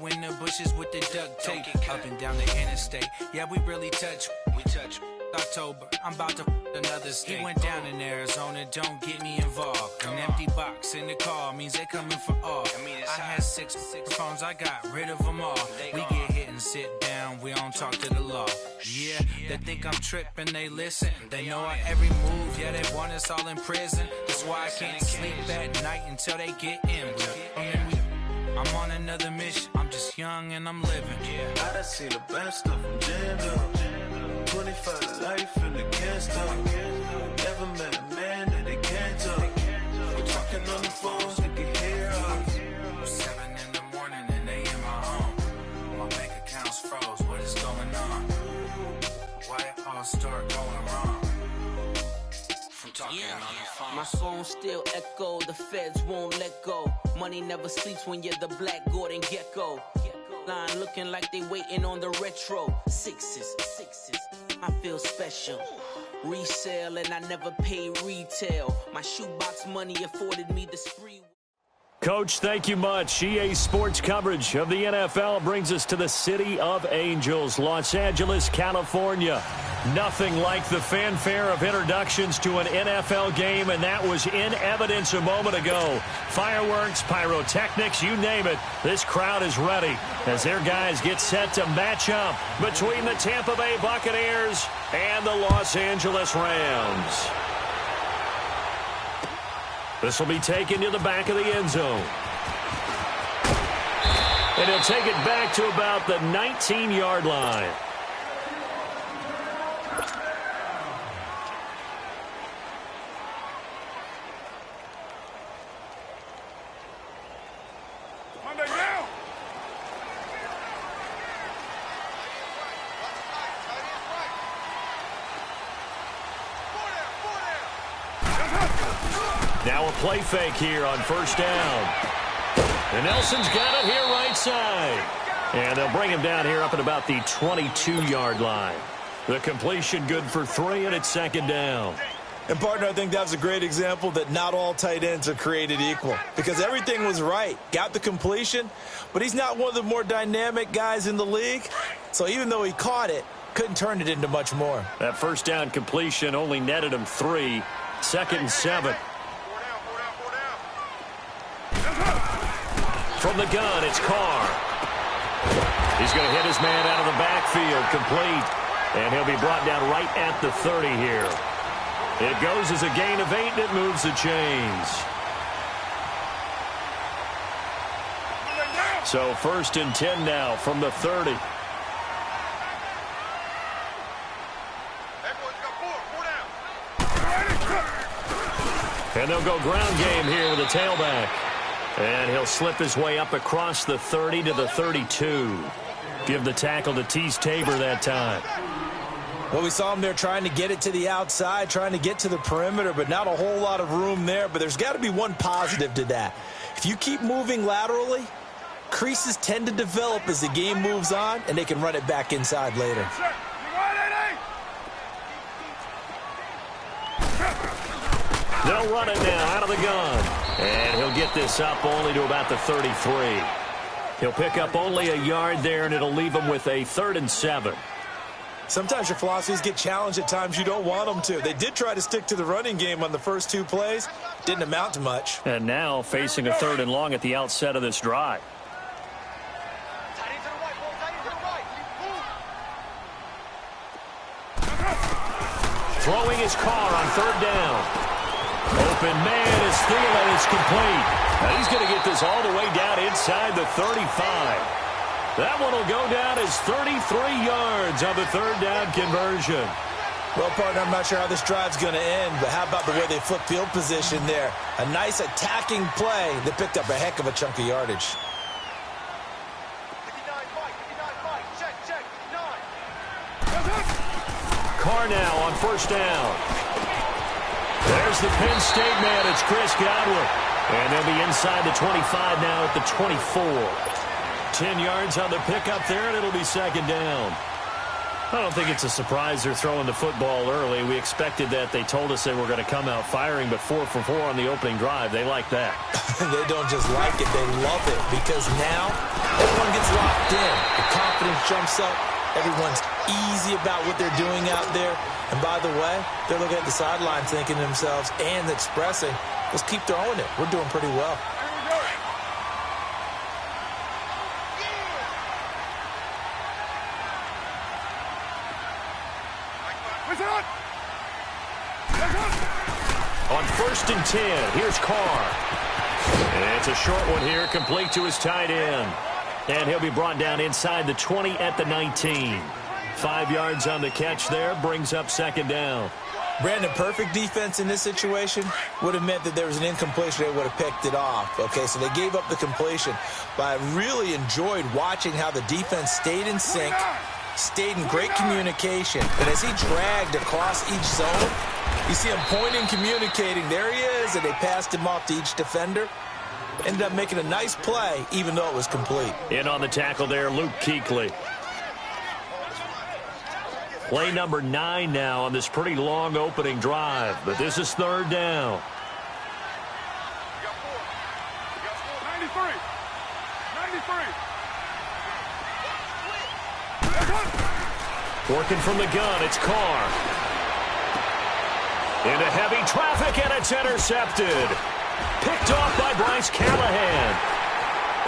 in the bushes with the duct tape. Up and down the interstate, yeah, we really touch. We touch. October, I'm about to another state. He went down in Arizona, don't get me involved. An empty box in the car means they coming for all. I had six phones, I got rid of them all. We get hit and sit down, we don't talk to the law. Yeah, they think I'm tripping, they listen. They know our every move, yeah, they want us all in prison. That's why I can't sleep at night until they get in. I'm on another mission, I'm just young and I'm living. I done seen the best stuff from jammed up. 25 to life in the can't stop. Never met a man that they can't talk. We're talking on the phones, they can hear us. 7 in the morning and they in my home. My bank accounts froze, what is going on? Why it all start going wrong? From talking on the phone. My phone still echo, the feds won't let go. Money never sleeps when you're the Black Gordon Gecko. Line looking like they waiting on the retro. Sixes, I feel special. Resale and I never pay retail. My shoebox money afforded me the spree. Coach, thank you much. EA Sports coverage of the NFL brings us to the City of Angels, Los Angeles, California. Nothing like the fanfare of introductions to an NFL game, and that was in evidence a moment ago. Fireworks, pyrotechnics, you name it. This crowd is ready as their guys get set to match up between the Tampa Bay Buccaneers and the Los Angeles Rams. This will be taken to the back of the end zone. And he'll take it back to about the 19-yard line. Now a play fake here on first down. And Nelson's got it here right side. And they'll bring him down here up at about the 22-yard line. The completion good for 3, and it's second down. And, partner, I think that was a great example that not all tight ends are created equal. Because everything was right. Got the completion, but he's not one of the more dynamic guys in the league. So even though he caught it, couldn't turn it into much more. That first down completion only netted him 3. Second and 7. From the gun, it's Carr. He's going to hit his man out of the backfield, complete. And he'll be brought down right at the 30 here. It goes as a gain of 8, and it moves the chains. So first and 10 now from the 30. And they'll go ground game here with a tailback. And he'll slip his way up across the 30 to the 32. Give the tackle to Teez Tabor that time. Well, we saw him there trying to get it to the outside, trying to get to the perimeter, but not a whole lot of room there. But there's got to be one positive to that. If you keep moving laterally, creases tend to develop as the game moves on, and they can run it back inside later. They'll run it now out of the gun. And he'll get this up only to about the 33. He'll pick up only a yard there, and it'll leave him with a 3rd and 7. Sometimes your philosophies get challenged at times you don't want them to. They did try to stick to the running game on the first 2 plays. Didn't amount to much. And now facing a 3rd and long at the outset of this drive. Throwing his Carr on 3rd down. Open man is Thielen. It's complete. Now he's going to get this all the way down inside the 35. That one will go down as 33 yards on the 3rd down conversion. Well, partner, I'm not sure how this drive's going to end, but how about the way they flip field position there? A nice attacking play that picked up a heck of a chunk of yardage. Carr now on 1st down. There's the Penn State man. It's Chris Godwin. And they'll be inside the 25 now at the 24. 10 yards on the pickup there, and it'll be 2nd down. I don't think it's a surprise they're throwing the football early. We expected that. They told us they were going to come out firing, but 4 for 4 on the opening drive. They like that. They don't just like it, they love it, because now everyone gets locked in. The confidence jumps up. Everyone's easy about what they're doing out there. And by the way, they're looking at the sideline thinking to themselves and expressing, let's keep throwing it. We're doing pretty well. On 1st and 10, here's Carr. And it's a short one here, complete to his tight end. And he'll be brought down inside the 20 at the 19. 5 yards on the catch there, brings up 2nd down. Brandon, perfect defense in this situation would have meant that there was an incompletion. They would have picked it off. Okay, so they gave up the completion. But I really enjoyed watching how the defense stayed in sync, stayed in great communication. And as he dragged across each zone, you see him pointing, communicating. There he is, and they passed him off to each defender. Ended up making a nice play, even though it was complete. In on the tackle there, Luke Kuechly. Play number 9 now on this pretty long opening drive, but this is 3rd down. 93. Working from the gun, it's Carr. Into heavy traffic, and it's intercepted. Picked off by Bryce Callahan.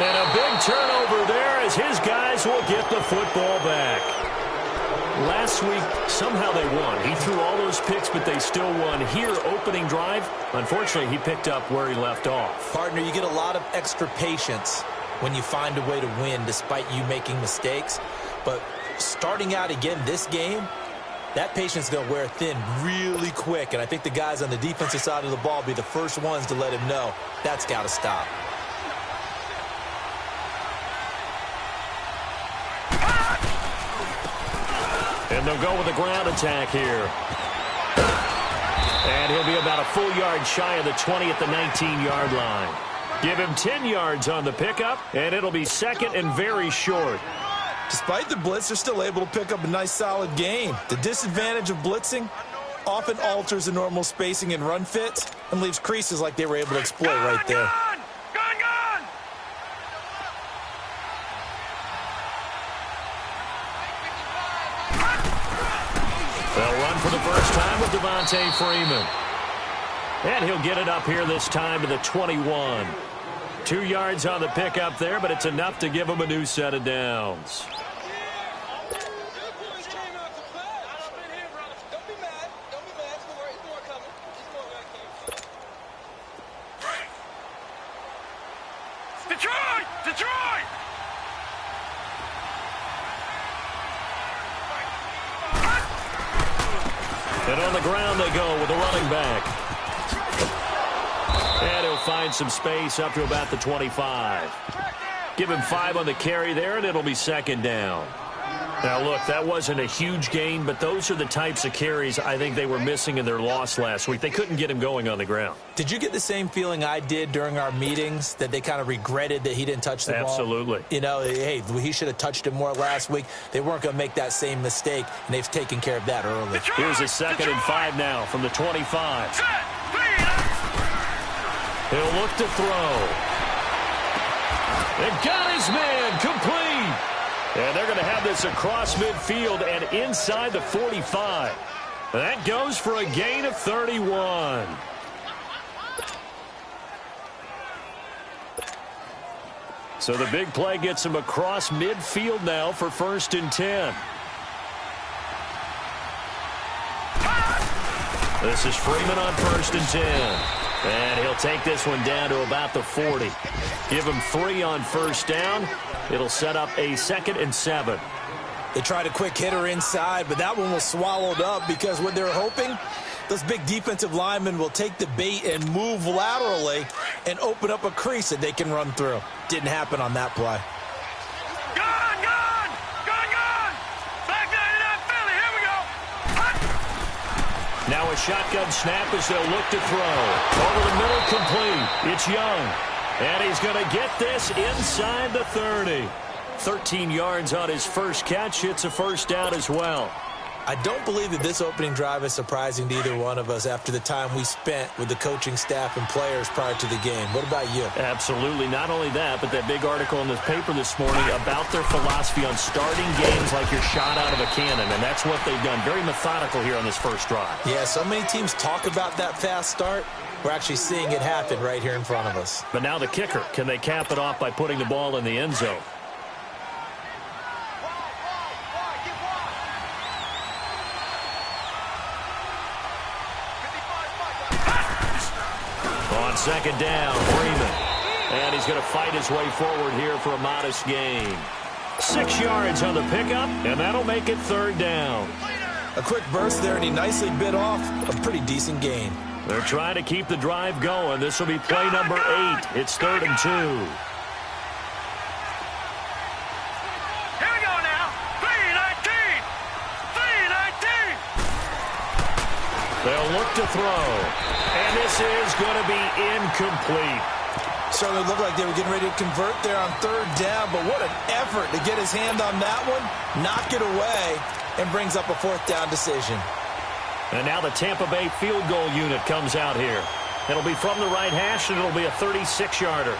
And a big turnover there as his guys will get the football back. Last week, somehow they won. He threw all those picks, but they still won. Here, opening drive, unfortunately, he picked up where he left off. Partner, you get a lot of extra patience when you find a way to win despite you making mistakes. But starting out again this game, that patience is going to wear thin really quick. And I think the guys on the defensive side of the ball will be the first ones to let him know that's got to stop. And they'll go with a ground attack here. And he'll be about a full yard shy of the 20 at the 19-yard line. Give him 10 yards on the pickup, and it'll be 2nd and very short. Despite the blitz, they're still able to pick up a nice, solid gain. The disadvantage of blitzing often alters the normal spacing and run fits and leaves creases like they were able to exploit right there. Gun! They'll run for the first time with Devontae Freeman. And he'll get it up here this time to the 21. 2 yards on the pickup there, but it's enough to give him a new set of downs. Detroit! And on the ground they go with the running back. And he'll find some space up to about the 25. Give him 5 on the carry there, and it'll be 2nd down. Now, look, that wasn't a huge gain, but those are the types of carries I think they were missing in their loss last week. They couldn't get him going on the ground. Did you get the same feeling I did during our meetings, that they kind of regretted that he didn't touch the ball? Absolutely. You know, hey, he should have touched it more last week. They weren't going to make that same mistake, and they've taken care of that early. Here's a 2nd and 5 now from the 25. He'll look to throw. And got his man complete. And they're going to have this across midfield and inside the 45. That goes for a gain of 31. So the big play gets him across midfield now for 1st and 10. This is Freeman on 1st and 10. And he'll take this one down to about the 40. Give him 3 on 1st down. It'll set up a 2nd and 7. They tried a quick hitter inside, but that one was swallowed up because what they're hoping, those big defensive linemen will take the bait and move laterally and open up a crease that they can run through. Didn't happen on that play. Gun! Back down to Philly. Here we go. Now a shotgun snap as they'll look to throw. Over the middle, complete. It's Young. And he's going to get this inside the 30. 13 yards on his first catch. It's a first down as well. I don't believe that this opening drive is surprising to either one of us after the time we spent with the coaching staff and players prior to the game. What about you? Absolutely. Not only that, but that big article in the paper this morning about their philosophy on starting games like you're shot out of a cannon, and that's what they've done. Very methodical here on this first drive. Yeah, so many teams talk about that fast start. We're actually seeing it happen right here in front of us. But now the kicker. Can they cap it off by putting the ball in the end zone? On second down, Freeman. And he's going to fight his way forward here for a modest gain. 6 yards on the pickup, and that'll make it third down. A quick burst there, and he nicely bit off a pretty decent gain. They're trying to keep the drive going. This will be play number 8. It's 3rd and 2. Here we go now. 3-19. 3-19. They'll look to throw. And this is going to be incomplete. Certainly looked like they were getting ready to convert there on 3rd down, but what an effort to get his hand on that one, knock it away, and brings up a 4th down decision. And now the Tampa Bay field goal unit comes out here. It'll be from the right hash, and it'll be a 36-yarder.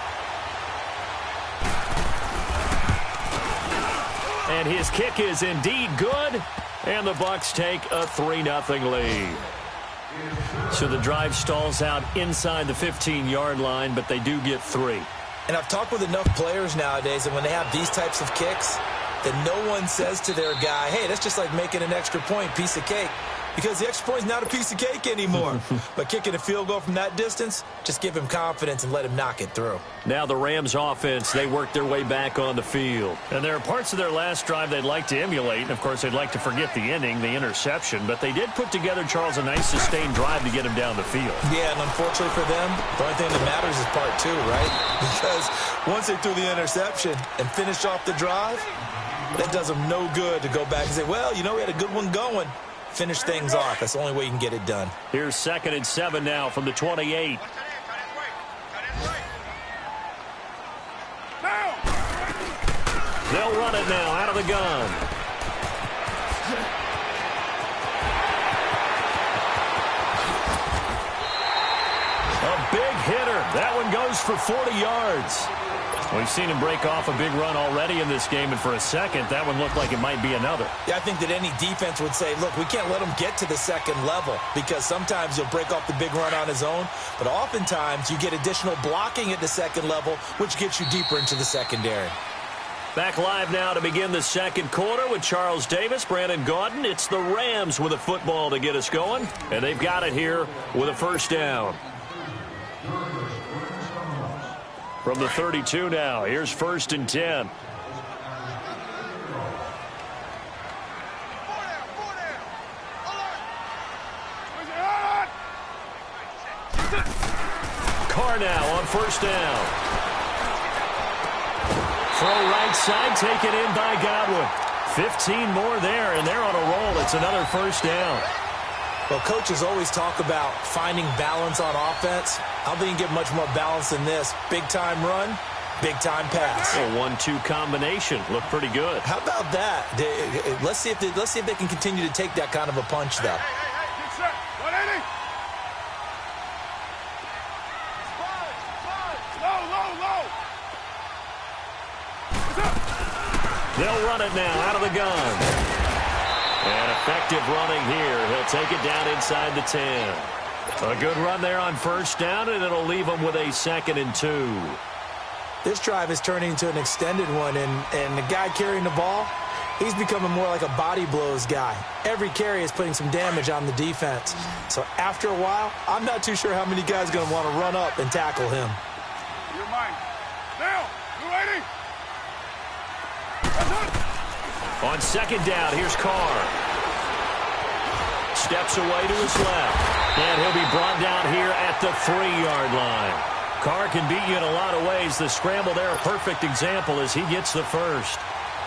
And his kick is indeed good, and the Bucs take a 3-0 lead. So the drive stalls out inside the 15-yard line, but they do get 3. And I've talked with enough players nowadays that when they have these types of kicks, that no one says to their guy, hey, that's just like making an extra point, piece of cake. Because the extra point is not a piece of cake anymore. But kicking a field goal from that distance, just give him confidence and let him knock it through. Now the Rams offense, they work their way back on the field. And there are parts of their last drive they'd like to emulate. And, of course, they'd like to forget the ending, the interception. But they did put together, Charles, a nice sustained drive to get him down the field. Yeah, and unfortunately for them, the only thing that matters is part 2, right? Because once they threw the interception and finished off the drive, that does them no good to go back and say, well, you know, we had a good one going. Finish things off. That's the only way you can get it done. Here's 2nd and 7 now from the 28. They'll run it now out of the gun. A big hitter. That one goes for 40 yards. We've seen him break off a big run already in this game, and for a second, that one looked like it might be another. Yeah, I think that any defense would say, look, we can't let him get to the second level because sometimes he'll break off the big run on his own, but oftentimes you get additional blocking at the second level, which gets you deeper into the secondary. Back live now to begin the second quarter with Charles Davis, Brandon Gaudin. It's the Rams with a football to get us going, and they've got it here with a first down. From the 32 now, here's 1st and 10. Carr now on 1st down. Throw right side, taken in by Godwin. 15 more there, and they're on a roll. It's another 1st down. Well, coaches always talk about finding balance on offense. I don't think you can get much more balance than this. Big-time run, big-time pass. A 1-2 combination. Looked pretty good. How about that? Let's see if they can continue to take that kind of a punch, though. They'll run it now out of the gun. And effective running here. He'll take it down inside the 10. A good run there on 1st down, and it'll leave him with a 2nd and 2. This drive is turning into an extended one, and the guy carrying the ball, he's becoming more like a body blows guy. Every carry is putting some damage on the defense. So after a while, I'm not too sure how many guys are going to want to run up and tackle him. You're mine. Now, you ready? On 2nd down, here's Carr. Steps away to his left. And he'll be brought down here at the 3-yard line. Carr can beat you in a lot of ways. The scramble there, a perfect example as he gets the first.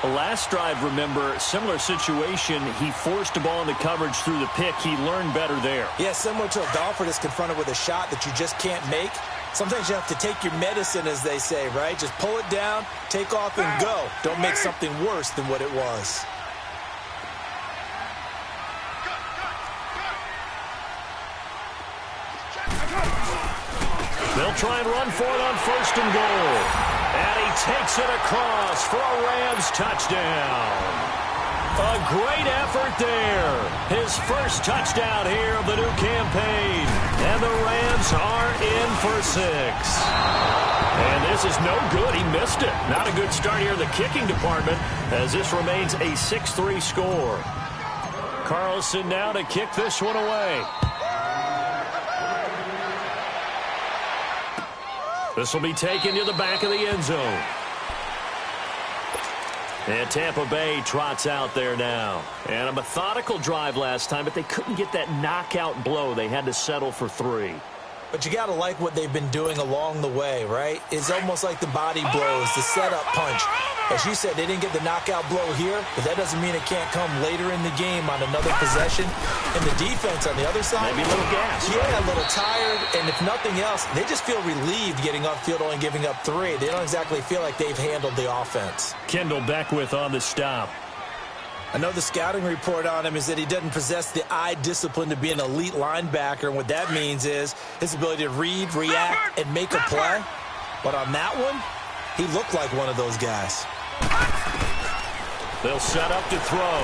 The last drive, remember, similar situation. He forced the ball into coverage through the pick. He learned better there. Yeah, similar to a golfer that's confronted with a shot that you just can't make. Sometimes you have to take your medicine, as they say, right? Just pull it down, take off, and go. Don't make something worse than what it was. They'll try and run for it on 1st and goal. And he takes it across for a Rams touchdown. A great effort there. His first touchdown here of the new campaign. And the Rams are in for 6. And this is no good. He missed it. Not a good start here in the kicking department as this remains a 6-3 score. Carlson now to kick this one away. This will be taken to the back of the end zone. And Tampa Bay trots out there now. And a methodical drive last time, but they couldn't get that knockout blow. They had to settle for 3. But you got to like what they've been doing along the way, right? It's almost like the body blows, the setup punch. As you said, they didn't get the knockout blow here, but that doesn't mean it can't come later in the game on another possession. And the defense on the other side, maybe a little gas. Yeah, a little tired. And if nothing else, they just feel relieved getting upfield, only giving up 3. They don't exactly feel like they've handled the offense. Kendall Beckwith on the stop. I know the scouting report on him is that he doesn't possess the eye discipline to be an elite linebacker, and what that means is his ability to read, react, and make a play. But on that one, he looked like one of those guys. They'll set up to throw.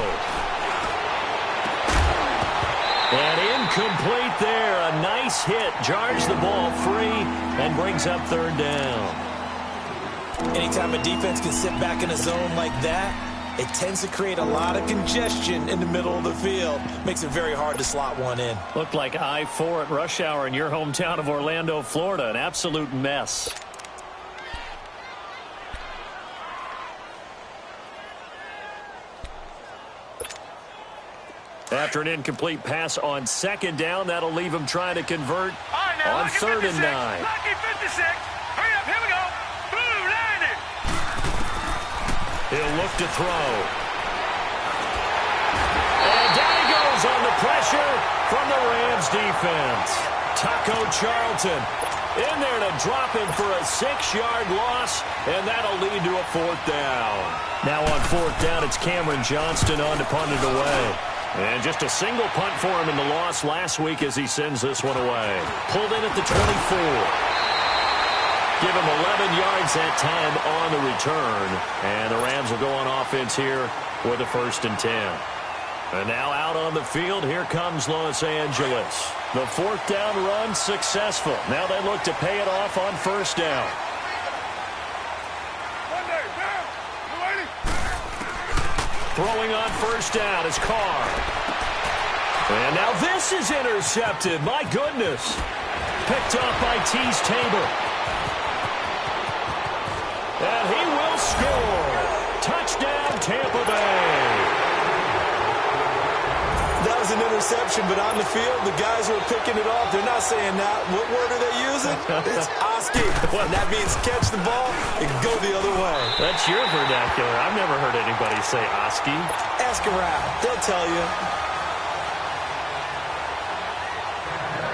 And incomplete there. A nice hit. Jars the ball free and brings up 3rd down. Anytime a defense can sit back in a zone like that, it tends to create a lot of congestion in the middle of the field. Makes it very hard to slot one in. Looked like I-4 at rush hour in your hometown of Orlando, Florida. An absolute mess. After an incomplete pass on 2nd down, that'll leave him trying to convert on 3rd and 9. Lucky 56. Hurry up, here we go. Blue, 90. He'll look to throw. And down he goes on the pressure from the Rams defense. Taco Charlton in there to drop him for a 6-yard loss, and that'll lead to a 4th down. Now on 4th down, it's Cameron Johnston on to punt it away. And just a single punt for him in the loss last week as he sends this one away. Pulled in at the 24. Give him 11 yards that time on the return. And the Rams will go on offense here with a 1st and 10. And now out on the field, here comes Los Angeles. The 4th down run successful. Now they look to pay it off on 1st down. Throwing on 1st down is Carr. And now this is intercepted. My goodness. Picked off by Teez Tabor. And he will score. Touchdown, Tampa Bay. That was an interception, but on the field, the guys who are picking it off, they're not saying that. What word are they using? It's Oski. And that means catch the ball and go the other way. That's your vernacular. I've never heard anybody say Oski. Ask around. They'll tell you.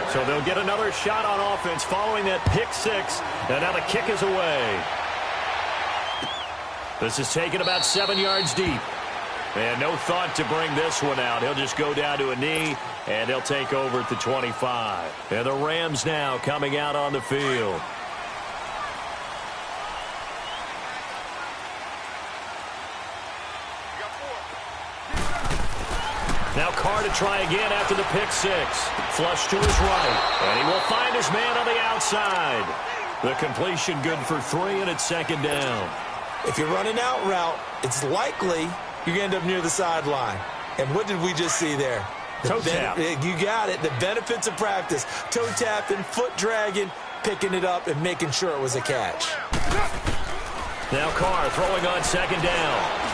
So they'll get another shot on offense following that pick 6. And now the kick is away. This is taken about 7 yards deep. And no thought to bring this one out. He'll just go down to a knee, and he'll take over at the 25. And the Rams now coming out on the field. Now Carr to try again after the pick 6. Flush to his right. And he will find his man on the outside. The completion good for 3, and it's 2nd down. If you're running out route, it's likely you're going to end up near the sideline. And what did we just see there? Toe tap. You got it. The benefits of practice. Toe tapping, foot dragging, picking it up, and making sure it was a catch. Now Carr throwing on 2nd down.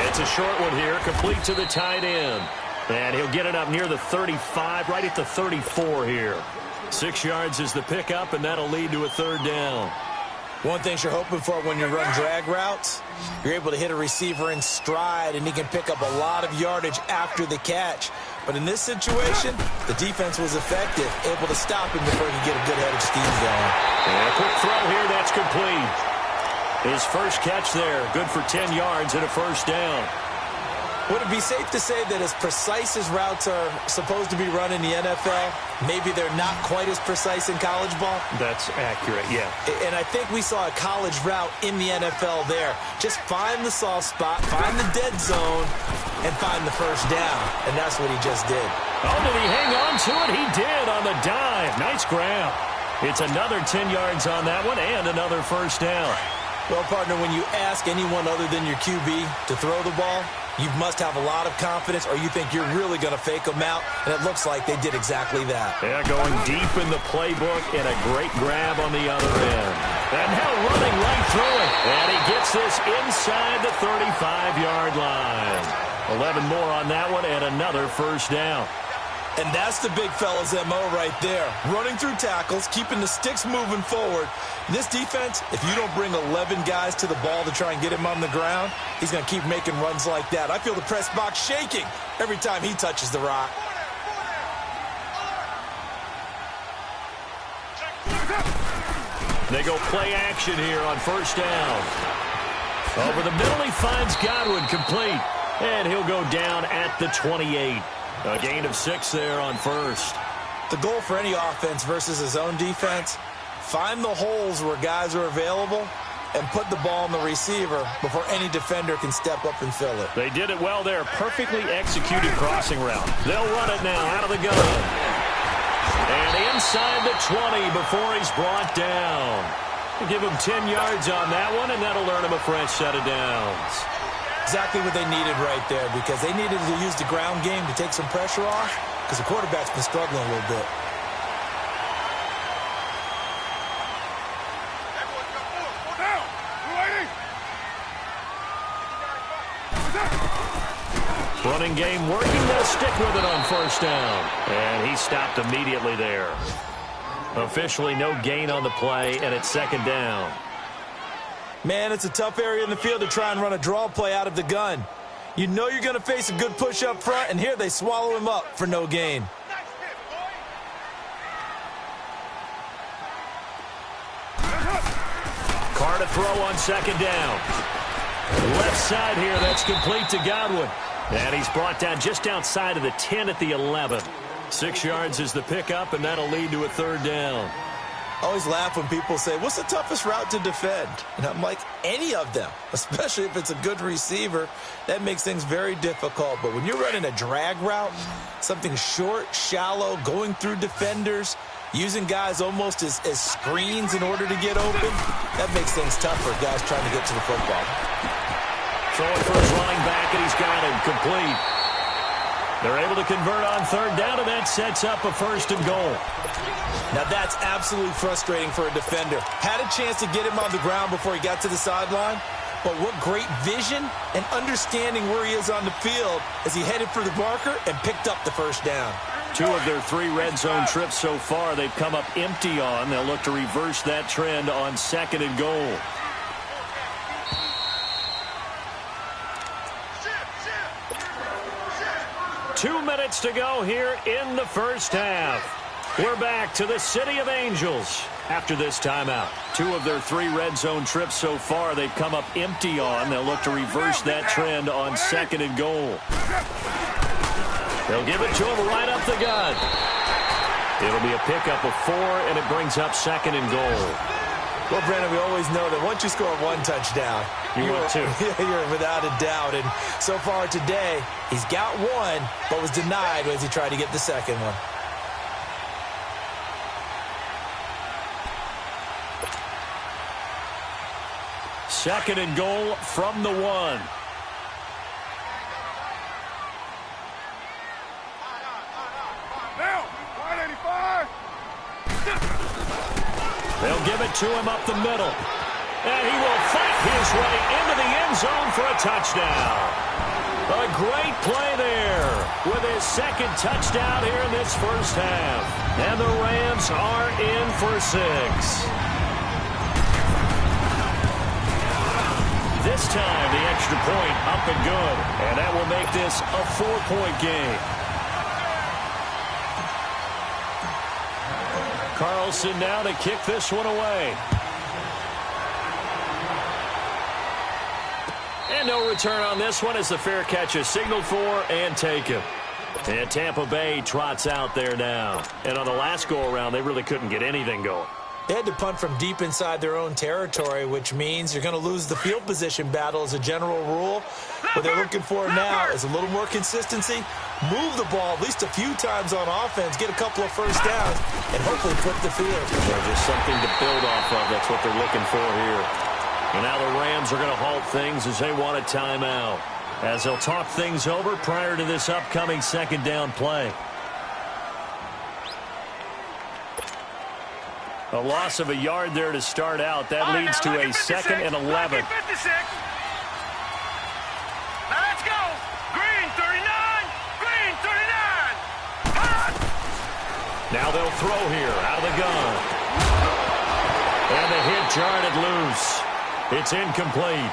It's a short one here, complete to the tight end. And he'll get it up near the 35, right at the 34 here. 6 yards is the pickup, and that'll lead to a 3rd down. One thing you're hoping for when you run drag routes, you're able to hit a receiver in stride, and he can pick up a lot of yardage after the catch. But in this situation, the defense was effective, able to stop him before he could get a good head of steam going. And a quick throw here, that's complete. His first catch there, good for 10 yards and a first down. Would it be safe to say that as precise as routes are supposed to be run in the NFL, maybe they're not quite as precise in college ball? That's accurate, yeah. And I think we saw a college route in the NFL there. Just find the soft spot, find the dead zone, and find the first down. And that's what he just did. Oh, did he hang on to it? He did on the dive. Nice grab. It's another 10 yards on that one and another first down. Well, partner, when you ask anyone other than your QB to throw the ball, you must have a lot of confidence or you think you're really going to fake them out, and it looks like they did exactly that. Yeah, going deep in the playbook and a great grab on the other end. And now running right through it. And he gets this inside the 35-yard line. 11 more on that one and another first down. And that's the big fella's MO right there. Running through tackles, keeping the sticks moving forward. This defense, if you don't bring 11 guys to the ball to try and get him on the ground, he's going to keep making runs like that. I feel the press box shaking every time he touches the rock. They go play action here on first down. Over the middle, he finds Godwin complete. And he'll go down at the 28. A gain of 6 there on first. The goal for any offense versus his own defense, find the holes where guys are available and put the ball on the receiver before any defender can step up and fill it. They did it well there. Perfectly executed crossing route. They'll run it now out of the gun. And inside the 20 before he's brought down. Give him 10 yards on that one, and that'll earn him a fresh set of downs. Exactly what they needed right there, because they needed to use the ground game to take some pressure off, because the quarterback's been struggling a little bit. Running game working. They'll stick with it on first down. And he stopped immediately there. Officially no gain on the play, and it's second down. Man, it's a tough area in the field to try and run a draw play out of the gun. You know you're going to face a good push up front, and here they swallow him up for no gain. Carr to throw on second down. Left side here, that's complete to Godwin. And he's brought down just outside of the 10 at the 11. 6 yards is the pickup, and that'll lead to a third down. I always laugh when people say, what's the toughest route to defend? And I'm like, any of them, especially if it's a good receiver. That makes things very difficult. But when you're running a drag route, something short, shallow, going through defenders, using guys almost as screens in order to get open, that makes things tough for guys trying to get to the football. Throwing for his running back, and he's got him complete. They're able to convert on third down, and that sets up a first and goal. Now that's absolutely frustrating for a defender. Had a chance to get him on the ground before he got to the sideline, but what great vision and understanding where he is on the field as he headed for the marker and picked up the first down. 2 of their 3 red zone trips so far they've come up empty on. They'll look to reverse that trend on second and goal. Two minutes to go here in the first half. We're back to the City of Angels after this timeout. 2 of their 3 red zone trips so far they've come up empty on. They'll look to reverse that trend on second and goal. They'll give it to him right up the gut. It'll be a pickup of 4, and it brings up second and goal. Well, Brandon, we always know that once you score 1 touchdown, you're 2. You're without a doubt. And so far today, he's got 1, but was denied as he tried to get the second one. Second and goal from the 1. They'll give it to him up the middle. And he will fight his way into the end zone for a touchdown. A great play there with his second touchdown here in this first half. And the Rams are in for 6. This time, the extra point up and good. And that will make this a 4-point game. Carlson now to kick this one away. And no return on this one as the fair catch is signaled for and taken. And Tampa Bay trots out there now. And on the last go-around, they really couldn't get anything going. They had to punt from deep inside their own territory, which means you're going to lose the field position battle as a general rule. What they're looking for now is a little more consistency, move the ball at least a few times on offense, get a couple of first downs, and hopefully flip the field. Yeah, just something to build off of. That's what they're looking for here. And now the Rams are going to halt things as they want a timeout, as they'll talk things over prior to this upcoming second down play. A loss of a yard there to start out. That leads to a 2nd and 11. Now let's go. Green 39. Green 39. Now they'll throw here out of the gun. And the hit jarred it loose. It's incomplete.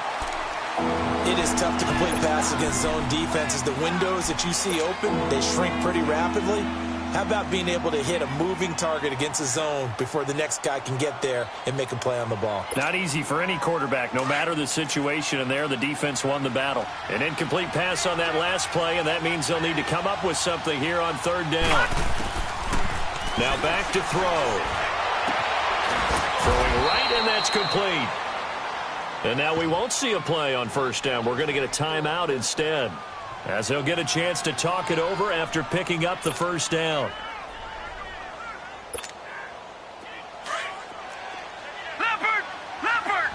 It is tough to complete pass against zone defenses. The windows that you see open, they shrink pretty rapidly. How about being able to hit a moving target against a zone before the next guy can get there and make a play on the ball? Not easy for any quarterback, no matter the situation, and there the defense won the battle. An incomplete pass on that last play, and that means they'll need to come up with something here on 3rd down. Now back to throw. Throwing right, and that's complete. And now we won't see a play on 1st down. We're going to get a timeout instead, as they'll get a chance to talk it over after picking up the 1st down. Leopard! Leopard!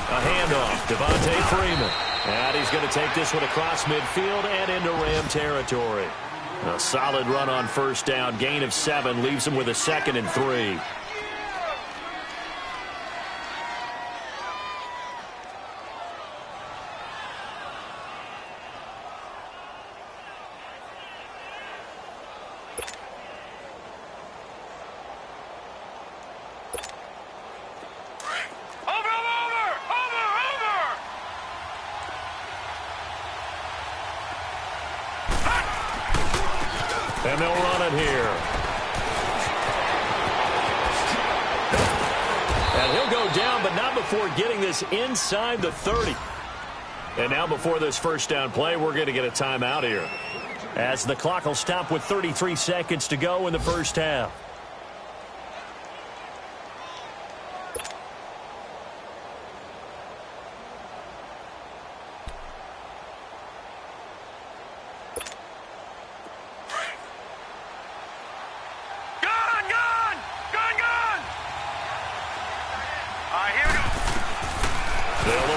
A handoff, Devontae Freeman. And he's going to take this one across midfield and into Ram territory. A solid run on 1st down. Gain of 7 leaves him with a 2nd and 3. And they'll run it here. And he'll go down, but not before getting this inside the 30. And now before this 1st down play, we're going to get a timeout here, as the clock will stop with 33 seconds to go in the 1st half.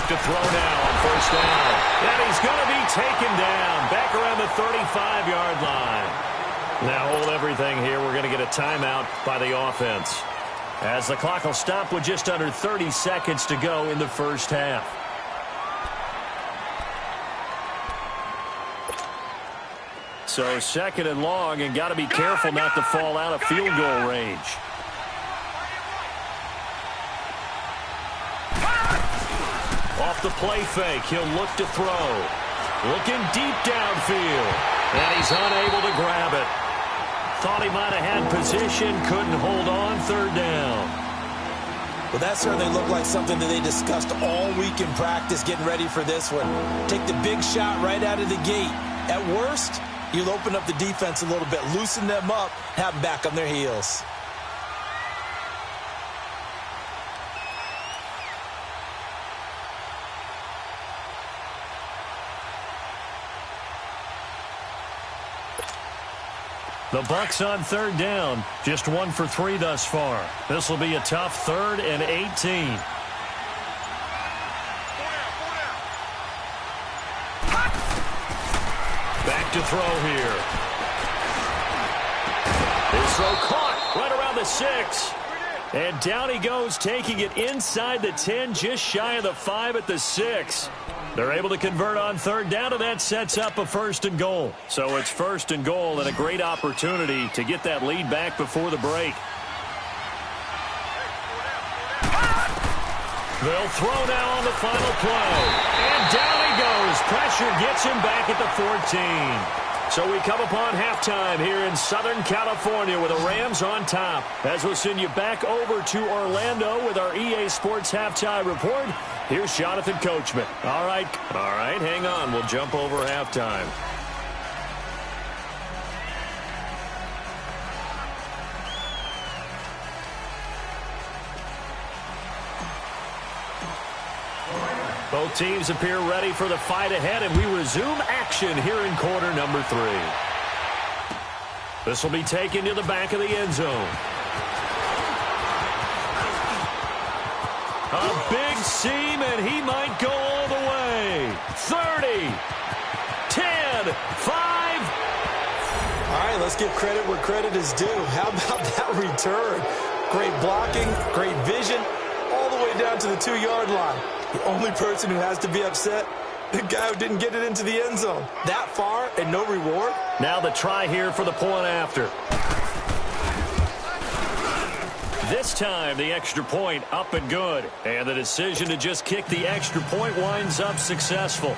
To throw now on 1st down. And he's going to be taken down back around the 35-yard line. Now hold everything here. We're going to get a timeout by the offense, as the clock will stop with just under 30 seconds to go in the 1st half. So 2nd and long, and got to be careful not to fall out of field goal range. Off the play fake, he'll look to throw. Looking deep downfield, and he's unable to grab it. Thought he might have had position, couldn't hold on 3rd down. Well, that certainly looked like something that they discussed all week in practice, getting ready for this one. Take the big shot right out of the gate. At worst, you'll open up the defense a little bit, loosen them up, have them back on their heels. The Bucs on 3rd down, just 1 for 3 thus far. This will be a tough 3rd and 18. Back to throw here. His throw caught right around the 6. And down he goes, taking it inside the 10, just shy of the 5 at the 6. They're able to convert on 3rd down, and that sets up a 1st and goal. So it's 1st and goal, and a great opportunity to get that lead back before the break. They'll throw now on the final play. And down he goes. Pressure gets him back at the 14. So we come upon halftime here in Southern California with the Rams on top. As we'll send you back over to Orlando with our EA Sports Halftime Report, here's Jonathan Coachman. All right, hang on. We'll jump over halftime. Both teams appear ready for the fight ahead, and we resume action here in quarter number 3. This will be taken to the back of the end zone. A big seam, and he might go all the way. 30, 10, 5. All right, let's give credit where credit is due. How about that return? Great blocking, great vision, all the way down to the 2-yard line. The only person who has to be upset, the guy who didn't get it into the end zone. That far and no reward. Now the try here for the point after. This time the extra point up and good. And the decision to just kick the extra point winds up successful.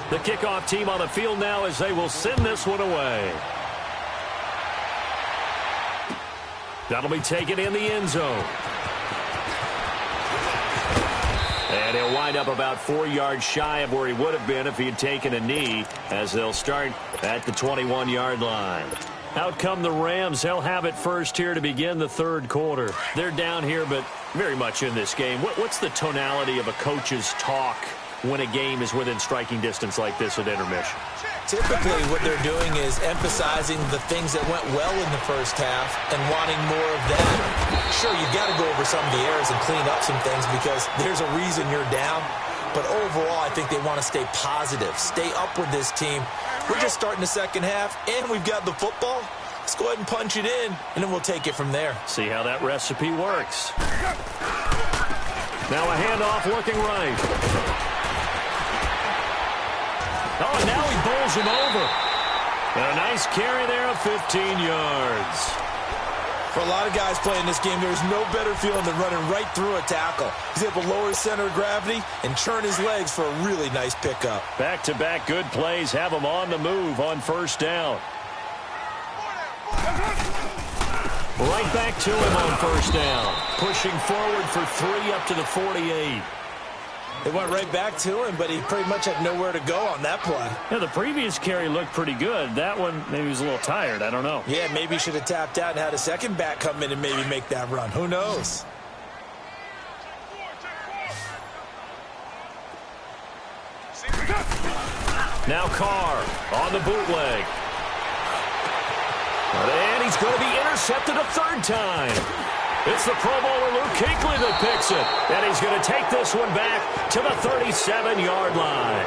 The kickoff team on the field now as they will send this one away. That'll be taken in the end zone. And he'll wind up about 4 yards shy of where he would have been if he had taken a knee, as they'll start at the 21-yard line. Out come the Rams. They'll have it first here to begin the third quarter. They're down here, but very much in this game. What's the tonality of a coach's talk when a game is within striking distance like this at intermission? Typically, what they're doing is emphasizing the things that went well in the first half and wanting more of that. Sure, you've got to go over some of the errors and clean up some things because there's a reason you're down. But overall, I think they want to stay positive, stay up with this team. We're just starting the second half, and we've got the football. Let's go ahead and punch it in, and then we'll take it from there. See how that recipe works. Now a handoff looking right. Oh, and now he bowls him over. And a nice carry there of 15 yards. For a lot of guys playing this game, there's no better feeling than running right through a tackle. He's able to lower his center of gravity and churn his legs for a really nice pickup. Back-to-back good plays have him on the move on first down. Right back to him on first down. Pushing forward for 3 up to the 48. They went right back to him, but he pretty much had nowhere to go on that play. Yeah, the previous carry looked pretty good. That one, maybe he was a little tired. I don't know. Yeah, maybe he should have tapped out and had a second back come in and maybe make that run. Who knows? Now Carr on the bootleg. And he's going to be intercepted a third time. It's the Pro Bowler Luke Kuechly that picks it. And he's going to take this one back to the 37-yard line.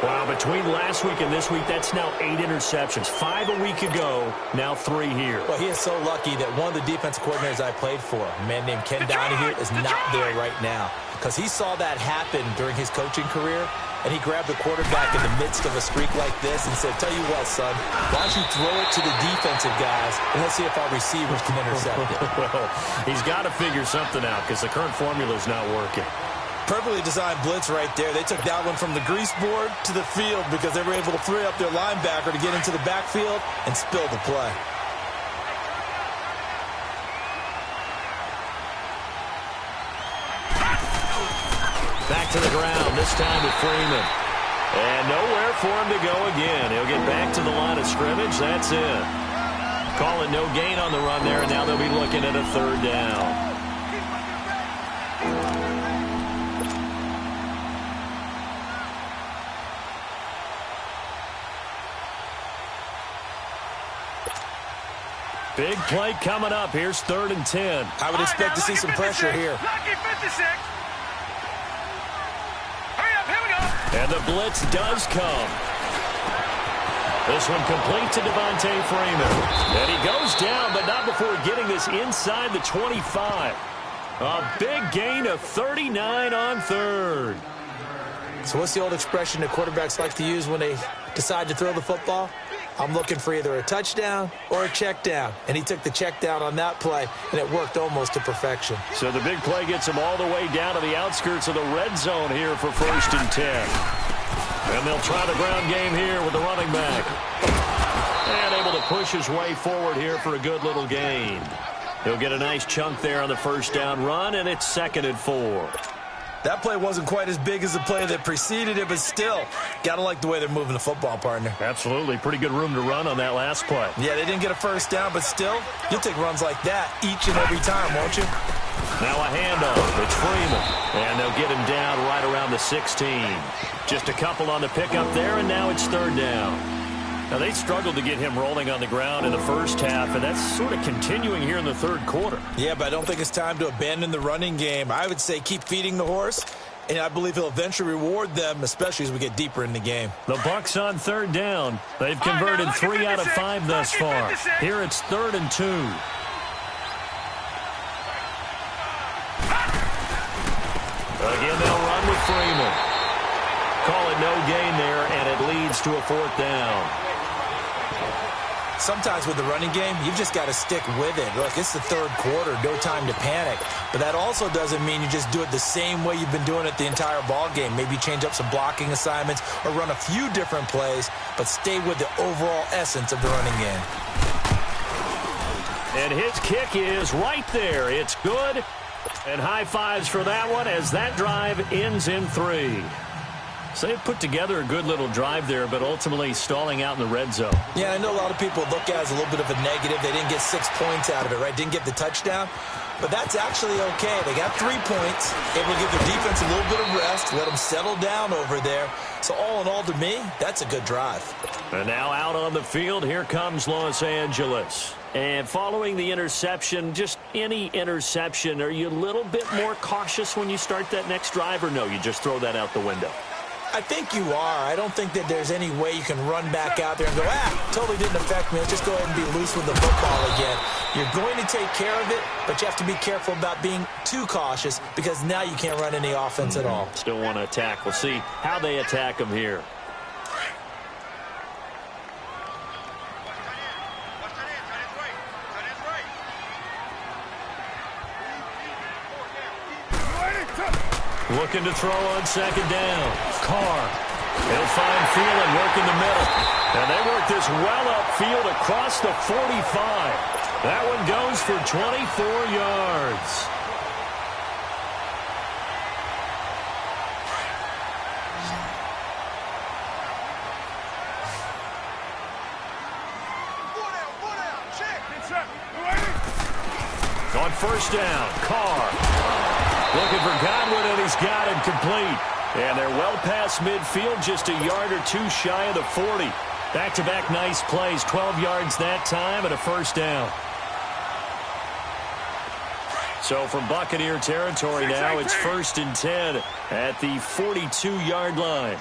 Wow, between last week and this week, that's now 8 interceptions. 5 a week ago, now 3 here. Well, he is so lucky that one of the defensive coordinators I played for, a man named Ken Donahue, is not there right now. Because he saw that happen during his coaching career, and he grabbed the quarterback in the midst of a streak like this and said, tell you what, son, why don't you throw it to the defensive guys, and let's see if our receivers can intercept it. Well, he's got to figure something out because the current formula is not working. Perfectly designed blitz right there. They took that one from the grease board to the field because they were able to free up their linebacker to get into the backfield and spill the play. Back to the ground, this time with Freeman. And nowhere for him to go again. He'll get back to the line of scrimmage. That's it. Calling no gain on the run there, and now they'll be looking at a third down. Big play coming up. Here's 3rd and 10. I would expect to see some pressure here. And the blitz does come. This one complete to Devontae Freeman. And he goes down, but not before getting this inside the 25. A big gain of 39 on 3rd. So what's the old expression that quarterbacks like to use when they decide to throw the football? I'm looking for either a touchdown or a check down. And he took the check down on that play, and it worked almost to perfection. So the big play gets him all the way down to the outskirts of the red zone here for 1st and 10. And they'll try the ground game here with the running back. And able to push his way forward here for a good little gain. He'll get a nice chunk there on the 1st down run, and it's 2nd and 4. That play wasn't quite as big as the play that preceded it, but still, got to like the way they're moving the football, partner. Absolutely. Pretty good room to run on that last play. Yeah, they didn't get a 1st down, but still, you'll take runs like that each and every time, won't you? Now a handoff. It's Freeman. And they'll get him down right around the 16. Just a couple on the pickup there, and now it's 3rd down. Now, they struggled to get him rolling on the ground in the first half, and that's sort of continuing here in the 3rd quarter. Yeah, but I don't think it's time to abandon the running game. I would say keep feeding the horse, and I believe he'll eventually reward them, especially as we get deeper in the game. The Bucs on 3rd down. They've converted 3 out of 5 thus far. Here it's 3rd and 2. Again, they'll run with Freeman. Call it no gain there, and it leads to a 4th down. Sometimes with the running game, you've just got to stick with it. Look, it's the 3rd quarter, no time to panic. But that also doesn't mean you just do it the same way you've been doing it the entire ball game. Maybe change up some blocking assignments or run a few different plays, but stay with the overall essence of the running game. And his kick is right there. It's good. And high fives for that one as that drive ends in 3. So they put together a good little drive there, but ultimately stalling out in the red zone. Yeah, I know a lot of people look at it as a little bit of a negative. They didn't get 6 points out of it, right? Didn't get the touchdown. But that's actually okay. They got 3 points, able to give their defense a little bit of rest, let them settle down over there. So all in all, to me, that's a good drive. And now out on the field, here comes Los Angeles. And following the interception, just any interception, are you a little bit more cautious when you start that next drive, or no, you just throw that out the window? I think you are. I don't think that there's any way you can run back out there and go, totally didn't affect me. Let's just go ahead and be loose with the football again. You're going to take care of it, but you have to be careful about being too cautious because now you can't run any offense at all. Still want to attack. We'll see how they attack them here. Looking to throw on 2nd down. Carr. He'll find Thielen working the middle. And they work this well upfield across the 45. That one goes for 24 yards. On 1st down, Carr. Looking for Godwin, and he's got it complete. And they're well past midfield, just a yard or 2 shy of the 40. Back-to-back nice plays, 12 yards that time, and a 1st down. So from Buccaneer territory now, it's 1st and 10 at the 42-yard line.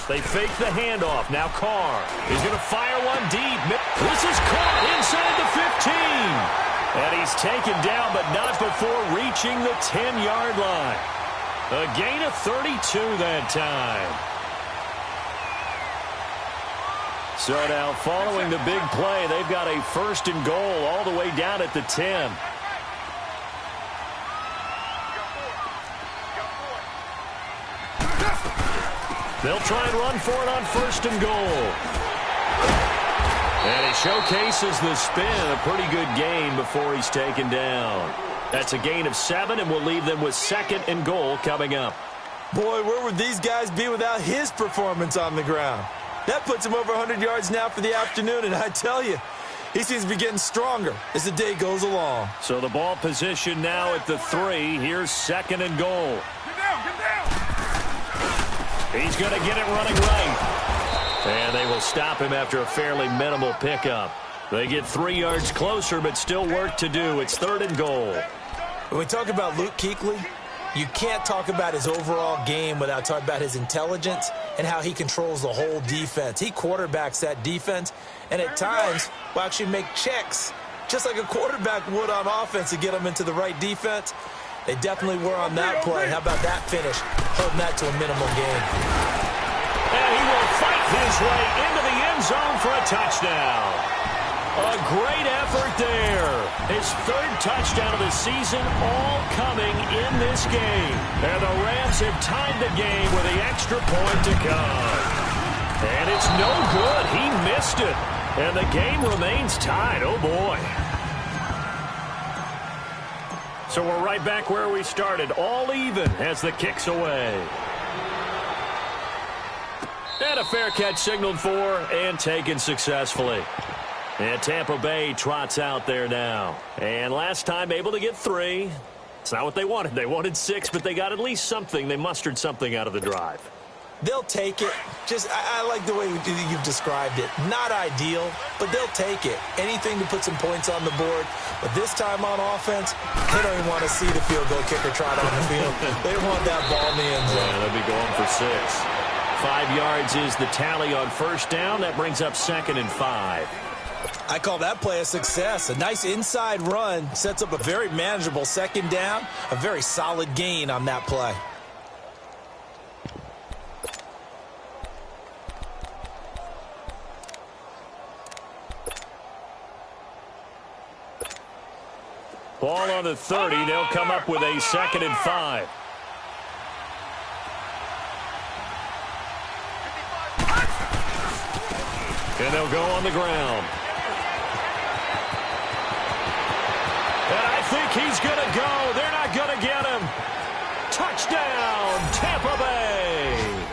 They fake the handoff. Now Carr is going to fire one deep. This is caught inside the 15. And he's taken down, but not before reaching the 10-yard line. A gain of 32 that time. So now following the big play, they've got a 1st and goal all the way down at the 10. They'll try and run for it on 1st and goal. And he showcases the spin, a pretty good gain before he's taken down. That's a gain of 7, and we'll leave them with 2nd and goal coming up. Boy, where would these guys be without his performance on the ground? That puts him over 100 yards now for the afternoon, and I tell you, he seems to be getting stronger as the day goes along. So the ball position now at the 3. Here's 2nd and goal. Get down. He's going to get it running right. And they will stop him after a fairly minimal pickup. They get 3 yards closer, but still work to do. It's 3rd and goal. When we talk about Luke Kuechly, you can't talk about his overall game without talking about his intelligence and how he controls the whole defense. He quarterbacks that defense, and at times will actually make checks, just like a quarterback would on offense to get them into the right defense. They definitely were on that play. How about that finish? Holding that to a minimal gain. And he will fight his way into the end zone for a touchdown. A great effort there. His third touchdown of the season, all coming in this game. And the Rams have tied the game with the extra point to come. And it's no good. He missed it. And the game remains tied. Oh, boy. So we're right back where we started. All even as the kick's away. And a fair catch signaled for and taken successfully. And Tampa Bay trots out there now. And last time able to get 3. It's not what they wanted. They wanted 6, but they got at least something. They mustered something out of the drive. They'll take it. I like the way you've described it. Not ideal, but they'll take it. Anything to put some points on the board. But this time on offense, they don't even want to see the field goal kicker trot on the field. They want that ball in the end zone. Yeah, they'll be going for 6. 5 yards is the tally on first down. That brings up 2nd and 5. I call that play a success. A nice inside run sets up a very manageable 2nd down. A very solid gain on that play. Ball on the 30. They'll come up with a 2nd and 5. And they'll go on the ground. And I think he's going to go. They're not going to get him. Touchdown, Tampa Bay.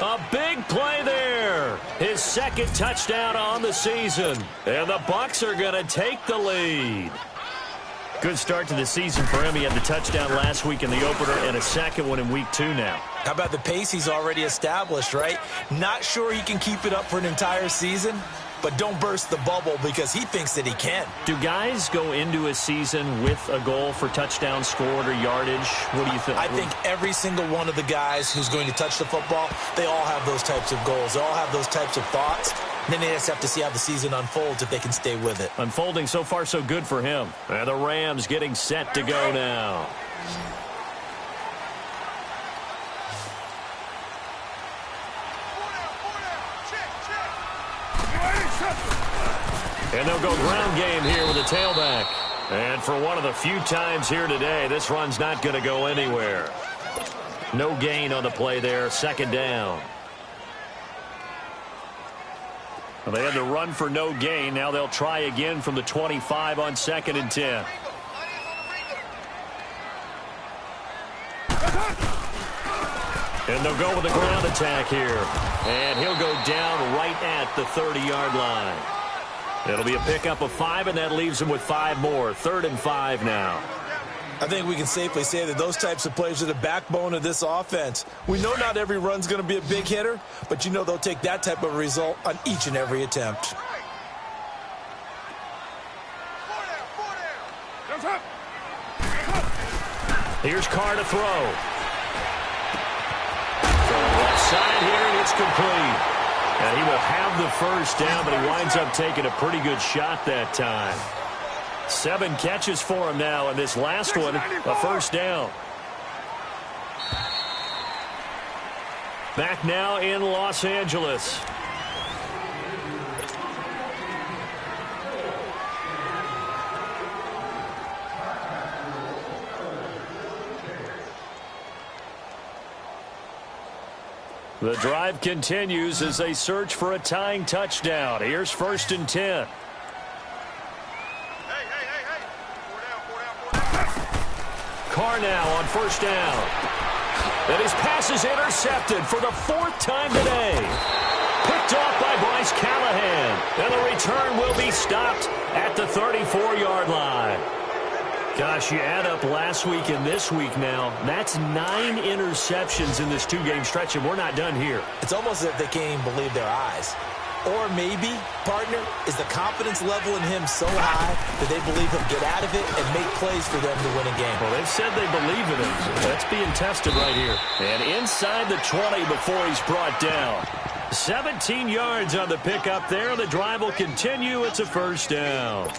A big play there. His 2nd touchdown on the season. And the Bucs are going to take the lead. Good start to the season for him. He had the touchdown last week in the opener and a 2nd one in week 2 now. How about the pace he's already established, right? Not sure he can keep it up for an entire season, but don't burst the bubble because he thinks that he can. Do guys go into a season with a goal for touchdown scored or yardage? What do you think? I think every single one of the guys who's going to touch the football, they all have those types of goals. They all have those types of thoughts. Then they just have to see how the season unfolds if they can stay with it. Unfolding so far so good for him. And the Rams getting set to go now. And they'll go ground game here with a tailback. And for one of the few times here today, this run's not going to go anywhere. No gain on the play there. 2nd down. Well, they had to run for no gain. Now they'll try again from the 25 on 2nd and 10. And they'll go with a ground attack here. And he'll go down right at the 30-yard line. It'll be a pickup of 5, and that leaves him with 5 more. 3rd and 5 now. I think we can safely say that those types of plays are the backbone of this offense. We know not every run's going to be a big hitter, but you know they'll take that type of result on each and every attempt. Here's Carr to throw. Left side here, and it's complete. And he will have the first down, but he winds up taking a pretty good shot that time. 7 catches for him now, and this last one, a first down. Back now in Los Angeles. The drive continues as they search for a tying touchdown. Here's 1st and 10. Carr now on 1st down. And his pass is intercepted for the 4th time today. Picked off by Bryce Callahan. And the return will be stopped at the 34-yard line. Gosh, you add up last week and this week now, that's 9 interceptions in this 2-game stretch, and we're not done here. It's almost as if they can't even believe their eyes. Or maybe, partner, is the confidence level in him so high that they believe he'll get out of it and make plays for them to win a game. Well, they've said they believe in him. That's being tested right here. And inside the 20 before he's brought down. 17 yards on the pickup there. The drive will continue. It's a first down.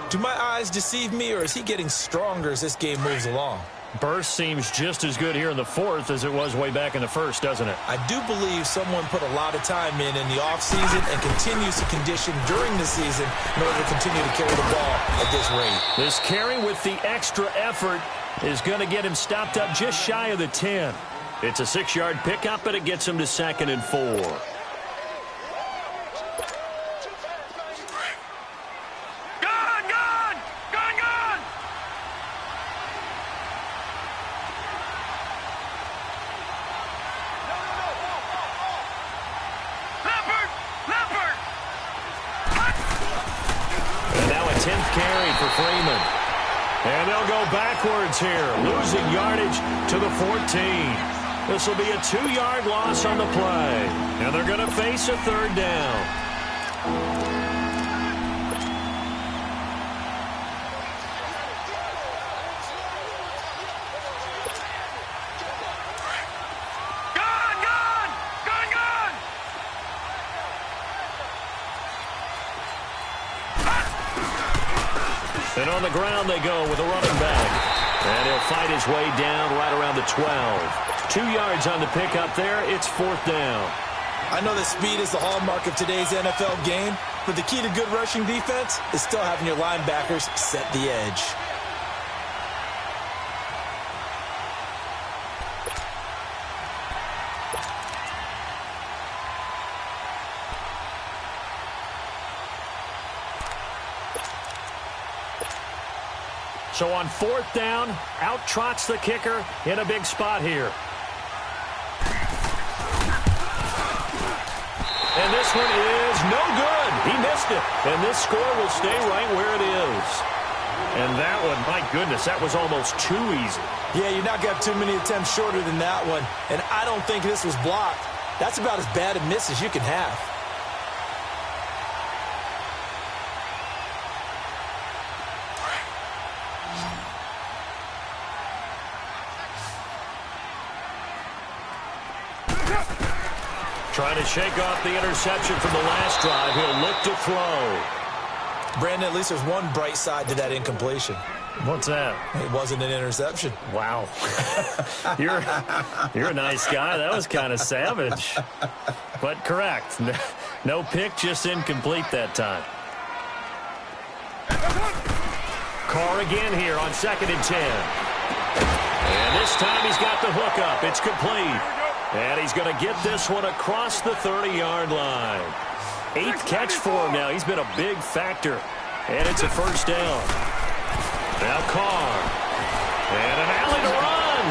Do my eyes deceive me, or is he getting stronger as this game moves along? Burst seems just as good here in the fourth as it was way back in the first, doesn't it? I do believe someone put a lot of time in the offseason and continues to condition during the season in order to continue to carry the ball at this rate. This carry with the extra effort is going to get him stopped up just shy of the 10. It's a 6-yard pickup, and it gets him to 2nd and 4. Freeman. And they'll go backwards here, losing yardage to the 14. This will be a 2-yard loss on the play. And they're going to face a 3rd down. And on the ground they go with a running back. And he'll fight his way down right around the 12. 2 yards on the pickup there. It's 4th down. I know that speed is the hallmark of today's NFL game, but the key to good rushing defense is still having your linebackers set the edge. So on 4th down, out trots the kicker in a big spot here. And this one is no good. He missed it. And this score will stay right where it is. And that one, my goodness, that was almost too easy. Yeah, you're not going to have too many attempts shorter than that one. And I don't think this was blocked. That's about as bad a miss as you can have. Trying to shake off the interception from the last drive. He'll look to throw. Brandon, at least there's one bright side to that incompletion. What's that? It wasn't an interception. Wow. You're a nice guy. That was kind of savage. But correct. No pick, just incomplete that time. Carr again here on 2nd and 10. And this time he's got the hook up. It's complete. And he's going to get this one across the 30-yard line. 8th catch for him now. He's been a big factor. And it's a 1st down. Now Carr. And an alley to run.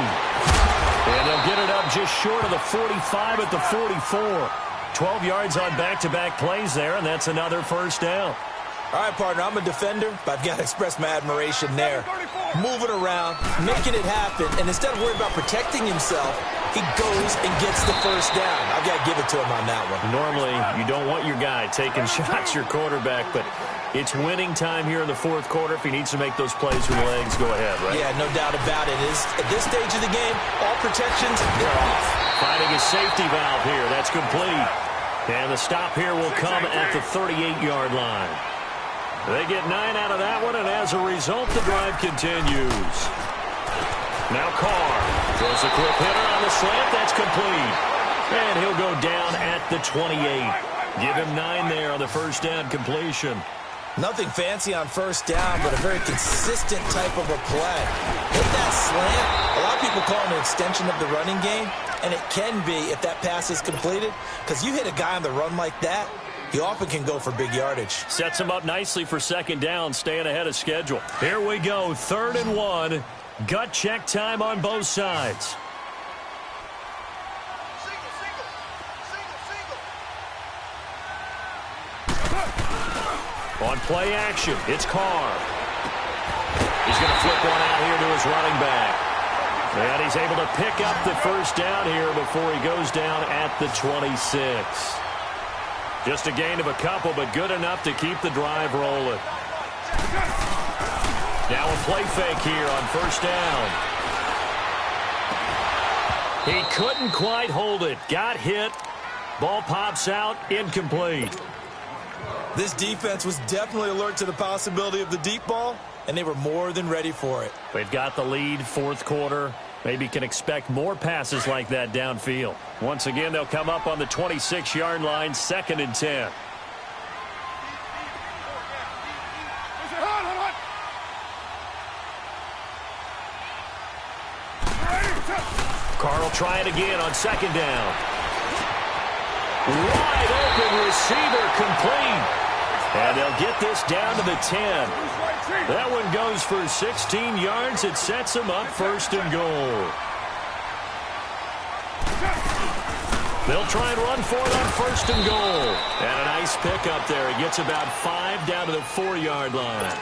And they'll get it up just short of the 45 at the 44. 12 yards on back-to-back plays there, and that's another 1st down. All right, partner, I'm a defender, but I've got to express my admiration there. Moving around, making it happen, and instead of worrying about protecting himself, he goes and gets the 1st down. I've got to give it to him on that one. Normally, you don't want your guy taking shots, your quarterback, but it's winning time here in the 4th quarter. If he needs to make those plays with legs, go ahead, right? Yeah, no doubt about it. At this stage of the game, all protections, they're off. Finding a safety valve here. That's complete. And the stop here will come at the 38-yard line. They get 9 out of that one, and as a result, the drive continues. Now Carr throws a quick hitter on the slant. That's complete. And he'll go down at the 28. Give him 9 there on the 1st down completion. Nothing fancy on 1st down, but a very consistent type of a play. With that slant, a lot of people call it an extension of the running game, and it can be if that pass is completed, because you hit a guy on the run like that, he often can go for big yardage. Sets him up nicely for 2nd down, staying ahead of schedule. Here we go, 3rd and 1. Gut check time on both sides. On play action, it's Carr. He's going to flip one out here to his running back. And he's able to pick up the 1st down here before he goes down at the 26. Just a gain of a couple, but good enough to keep the drive rolling. Now a play fake here on 1st down. He couldn't quite hold it. Got hit. Ball pops out. Incomplete. This defense was definitely alert to the possibility of the deep ball, and they were more than ready for it. They've got the lead, fourth quarter. Maybe can expect more passes like that downfield. Once again, they'll come up on the 26-yard line, 2nd and 10. Carr will try it again on 2nd down. Wide open receiver, complete. And they'll get this down to the 10. That one goes for 16 yards. It sets them up 1st and goal. They'll try and run for it on 1st and goal. And a nice pickup there. He gets about 5 down to the 4-yard line.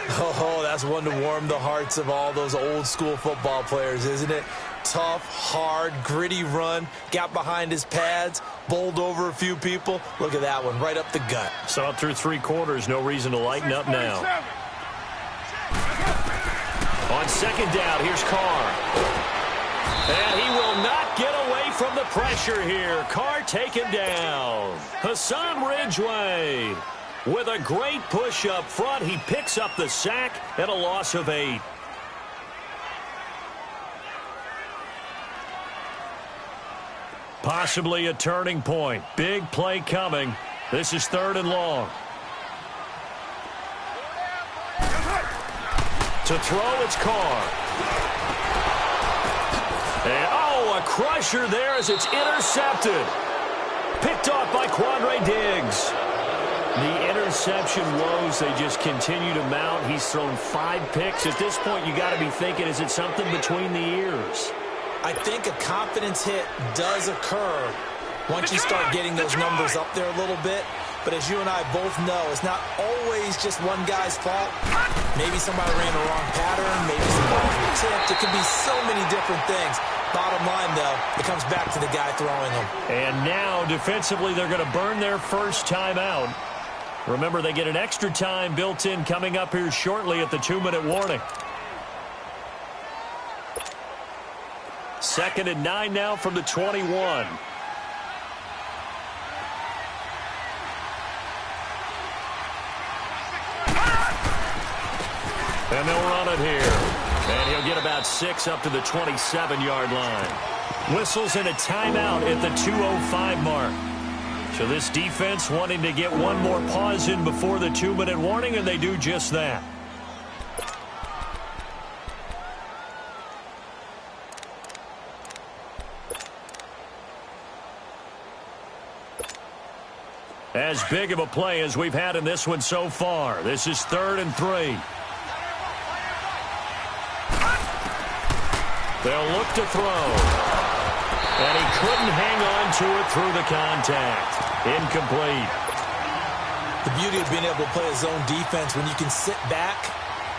Oh, that's one to warm the hearts of all those old-school football players, isn't it? Tough, hard, gritty run. Got behind his pads, bowled over a few people. Look at that one, right up the gut. Saw it through 3 quarters. No reason to lighten up now. On 2nd down, here's Carr. And he will not get away from the pressure here. Carr taken down. Hassan Ridgeway with a great push up front. He picks up the sack and a loss of 8. Possibly a turning point. Big play coming. This is 3rd and long. To throw, it's Carr. And, a crusher there as it's intercepted. Picked off by Quandre Diggs. The interception woes, they just continue to mount. He's thrown 5 picks. At this point, you got to be thinking, is it something between the ears? I think a confidence hit does occur once you start getting those numbers up there a little bit. But as you and I both know, it's not always just one guy's fault. Maybe somebody ran the wrong pattern. Maybe somebody was tipped. It could be so many different things. Bottom line, though, it comes back to the guy throwing them. And now, defensively, they're going to burn their first timeout. Remember, they get an extra time built in coming up here shortly at the 2-minute warning. 2nd and 9 now from the 21. And they'll run it here. And he'll get about 6 up to the 27-yard line. Whistles and a timeout at the 2:05 mark. So this defense wanting to get one more pause in before the 2-minute warning, and they do just that. As big of a play as we've had in this one so far. This is 3rd and 3. They'll look to throw. And he couldn't hang on to it through the contact. Incomplete. The beauty of being able to play a zone defense when you can sit back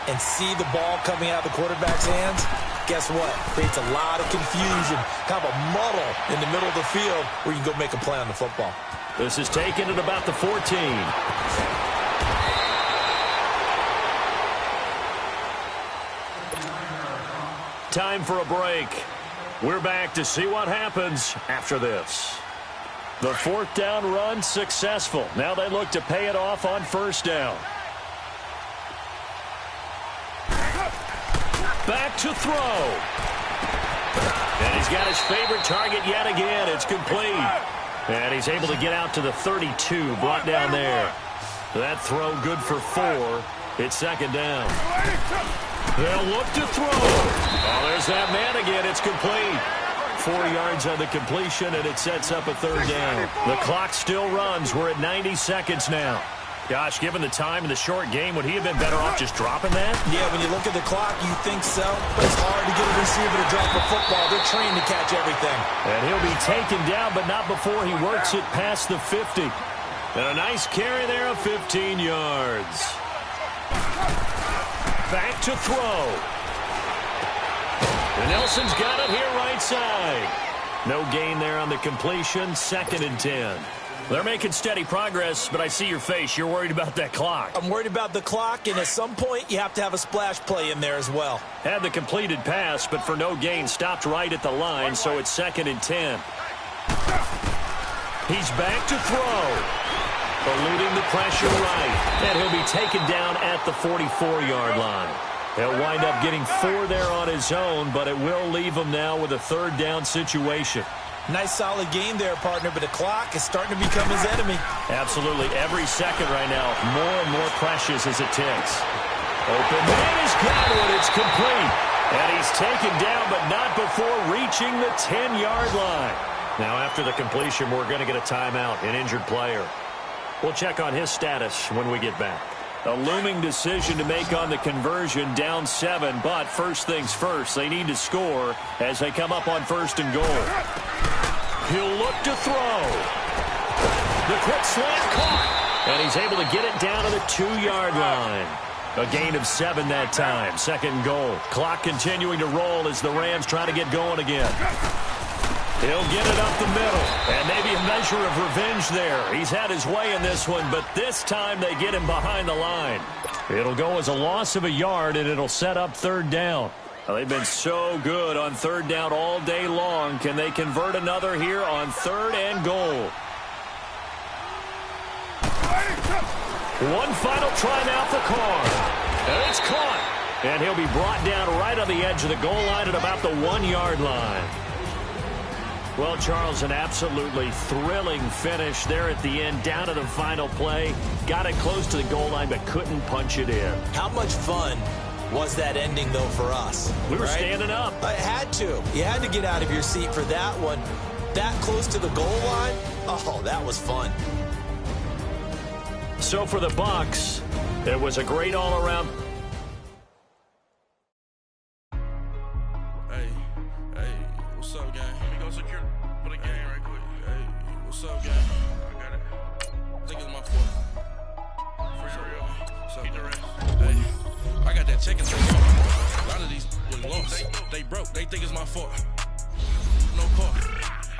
and see the ball coming out of the quarterback's hands, guess what? Creates a lot of confusion, kind of a muddle in the middle of the field where you can go make a play on the football. This is taken at about the 14. Time for a break. We're back to see what happens after this. The 4th down run successful. Now they look to pay it off on 1st down. Back to throw. And he's got his favorite target yet again. It's complete. And he's able to get out to the 32, brought down there. That throw good for 4. It's 2nd down. They'll look to throw. Oh, there's that man again. It's complete. 4 yards on the completion, and it sets up a 3rd down. The clock still runs. We're at 90 seconds now. Gosh, given the time in the short game, would he have been better off just dropping that? Yeah, when you look at the clock, you think so. But it's hard to get a receiver to drop a football. They're trained to catch everything. And he'll be taken down, but not before he works it past the 50. And a nice carry there of 15 yards. Back to throw. And Nelson's got it here right side. No gain there on the completion. 2nd and 10. They're making steady progress, but I see your face. You're worried about that clock. I'm worried about the clock, and at some point, you have to have a splash play in there as well. Had the completed pass, but for no gain, stopped right at the line, so it's 2nd and 10. He's back to throw. Eluding the pressure right. And he'll be taken down at the 44-yard line. He'll wind up getting 4 there on his own, but it will leave him now with a third down situation. Nice solid game there, partner, but the clock is starting to become his enemy. Absolutely. Every second right now, more and more precious as it ticks. Open man is Godwin. It's complete. And he's taken down, but not before reaching the 10-yard line. Now, after the completion, we're going to get a timeout, an injured player. We'll check on his status when we get back. A looming decision to make on the conversion, down 7, but first things first, they need to score as they come up on 1st and goal. He'll look to throw. The quick slant caught, and he's able to get it down to the 2-yard line. A gain of 7 that time, 2nd goal. Clock continuing to roll as the Rams try to get going again. He'll get it up the middle, and maybe a measure of revenge there. He's had his way in this one, but this time they get him behind the line. It'll go as a loss of a yard, and it'll set up 3rd down. Well, they've been so good on 3rd down all day long. Can they convert another here on 3rd and goal? One final try now for Carr. And it's caught. And he'll be brought down right on the edge of the goal line at about the 1-yard line. Well, Charles, an absolutely thrilling finish there at the end, down to the final play. Got it close to the goal line, but couldn't punch it in. How much fun was that ending, though, for us? We were standing up. I had to. You had to get out of your seat for that one. That close to the goal line? Oh, that was fun. So for the Bucs, it was a great all-around. Hey, what's up, gang? Let me go secure for the game right quick. Hey, what's up, gang? I got it. I think it's my fault. For real. What's up, hey, I got that check and take off. A lot of these was lost. They broke. They think it's my fault. No call.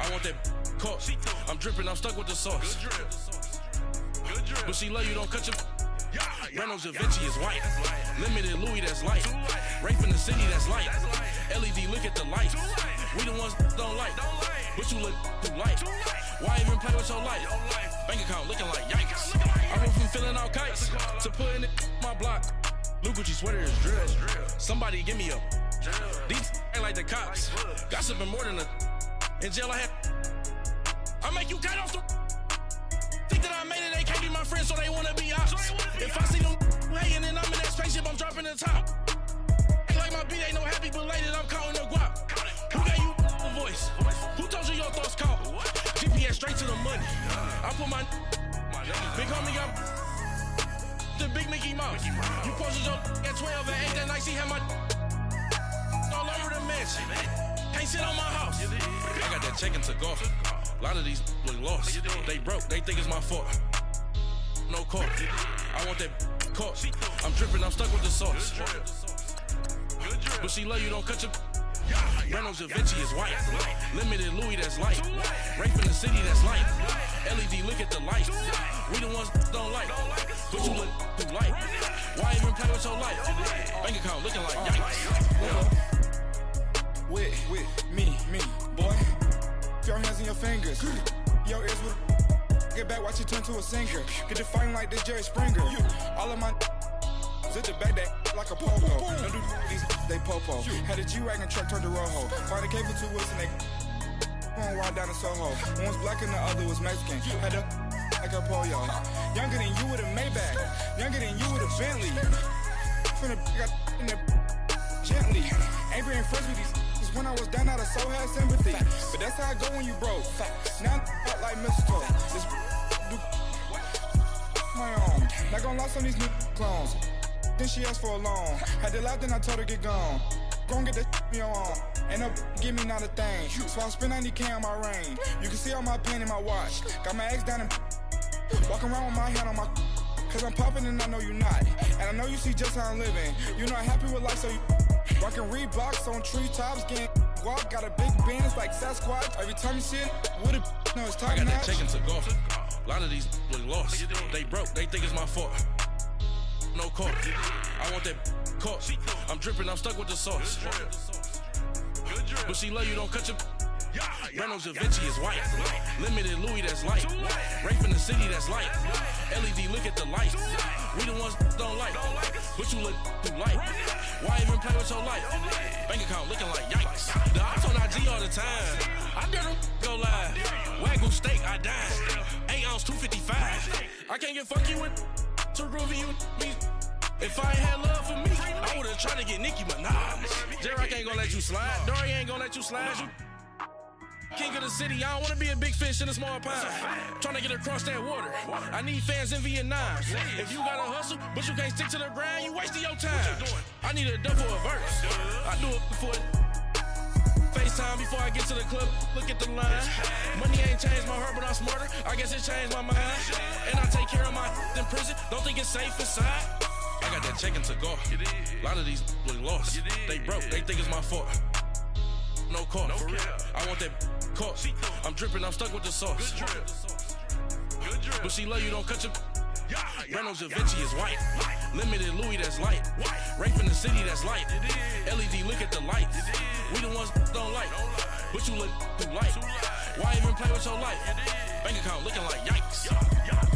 I want that caught. I'm dripping. I'm stuck with the sauce. But she love you, don't cut your. Reynolds Da Vinci is white. Limited Louis, that's light. Rape in the city, that's light. LED, look at the lights. We the ones don't like. But you look too light. Why even play with your life? Bank account looking like yikes. I went from filling out kites to putting it my block. Blue Gucci sweater is drill. Somebody give me a. These ain't like the cops. Gossiping more than a. In jail I had. I make you cut off the. Think that I made it, they can't be my friends, so they wanna be ops. If I see them hating and I'm in that spaceship, I'm dropping the top. Ain't like my beat ain't no happy belated, I'm counting the guap. Who gave you the voice? Who told you your thoughts count? GPS straight to the money. I put my big homie up the big Mickey Mouse. You posted your at 12 and 8 that night, she had my all over the mansion. Can't sit on my house. I got that check and took off. A lot of these look lost. They broke. They think it's my fault. No call. I want that caught. I'm dripping. I'm stuck with the sauce. But she love you. Don't cut your. Reynolds Da Vinci is white. Limited Louis, that's light. Rape in the city, that's light. LED, look at the lights. We the ones don't like. But you look too light. Why even play with your life? Bank account looking like yikes. With me, boy. Your hands in your fingers. Your ears with get back, watch you turn to a singer. Get the fighting like this Jerry Springer. All of my zip the back that like a popo. Don't do these they popo. Had a G-Wagon truck turned to Rojo. Find a cable 2 wheels and they going ride down to Soho. One was black and the other was Mexican. Had a like a pollo. Younger than you with a Maybach. Younger than you with a Bentley. From the got in the gently. Ain't being friends with these. When I was down, I so had sympathy. But that's how I go when you broke. Now I'm like mistletoe. This do my own. Not gonna lie on these new clones. Then she asked for a loan. Had to laugh, then I told her get gone. Gon' get that me on. Ain't no give me not a thing. So I spend 90K on my rain. You can see all my pain in my watch. Got my ex down and walking around with my hand on my. Cause I'm popping and I know you not. And I know you see just how I'm living. You're not happy with life, so you. Rockin' Reeboks on treetops, getting guap, got a big band, it's like Sasquatch. Every time you see it, with a no, it's top I got notch. that check and took off. A lot of these look lost. They broke, they think it's my fault. No call. I want that caught. I'm dripping, I'm stuck with the sauce. But she love you, don't cut your. Reynolds Da Vinci is white. Limited Louis, that's light. Rape in the city, that's light. LED, look at the light. We the ones don't like. But you look too light. Why even play with your life? Bank account looking like yikes. The ops on IG all the time. I dare them go live. Wagyu steak, I dine. 8 ounce, 255. I can't get funky with too groovy you me. If I ain't had love for me, I would've tried to get Nicki Minaj. J-Rock ain't gonna let you slide. Dory ain't gonna let you slide. You king of the city, I don't wanna be a big fish in a small pond. Trying to get across that water. I need fans in Vietnam. If you gotta hustle, but you can't stick to the grind, you wasting your time. I need a double a verse. I do it for FaceTime before I get to the club. Look at the line. Money ain't changed my heart, but I'm smarter. I guess it changed my mind. And I take care of my in prison. Don't think it's safe inside. I got that check to go. A lot of these look lost. They broke. They think it's my fault. No call. For real. I want that caught. I'm dripping. I'm stuck with the sauce. Good drip. But she love you. Don't cut your. Reynolds Da Vinci is white. Limited Louis, that's light. Rape in the city, that's light. LED, look at the lights. We the ones don't like. But you look too light. Why even play with your life? Bank account looking like yikes.